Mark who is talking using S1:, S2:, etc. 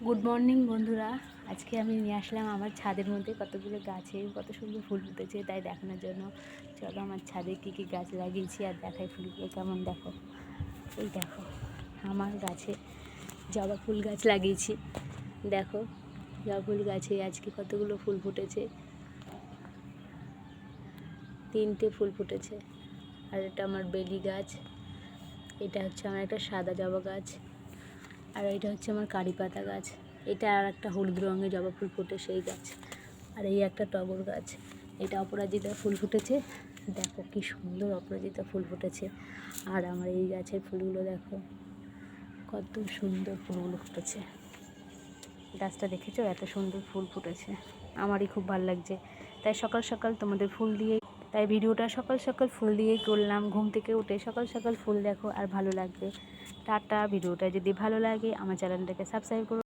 S1: Good morning বন্ধুরা। আজকে আমি নিয়ে আসলাম আমার ছাদের মধ্যে কতগুলো গাছে কত সুন্দর ফুল ফুটেছে তাই দেখানোর জন্য। চলো আমার ছাদে কী কী গাছ লাগিয়েছি আর দেখাই ফুলগুলো কেমন। দেখো, এই দেখো আমার গাছে জবা ফুল গাছ লাগিয়েছি। দেখো জবা ফুল গাছে আজকে কতগুলো ফুল ফুটেছে, 3টে ফুল ফুটেছে। আর এটা আমার বেলি গাছ, এটা হচ্ছে আমার একটা সাদা জবা গাছ, আর এটা হচ্ছে আমার কারি পাতা গাছ। এটা আর একটা হলুদ রঙের জবা ফুল ফুটে সেই গাছ। আর এই একটা টগর গাছ, এটা অপরাজিতা ফুল ফুটেছে। দেখো কি সুন্দর অপরাজিতা ফুল ফুটেছে। আর আমার এই গাছের ফুলগুলো দেখো কত সুন্দর ফুলগুলো ফুটেছে। গাছটা দেখেছো, এত সুন্দর ফুল ফুটেছে, আমারই খুব ভালো লাগছে। তাই সকাল সকাল তোমাদের ফুল দিয়ে, তাই ভিডিওটা সকাল সকাল ফুল দিয়েই করলাম। ঘুম থেকে উঠে সকাল সকাল ফুল দেখো আর ভালো লাগবে। টাটা। ভিডিওটা যদি ভালো লাগে আমার চ্যানেলটাকে সাবস্ক্রাইব করো।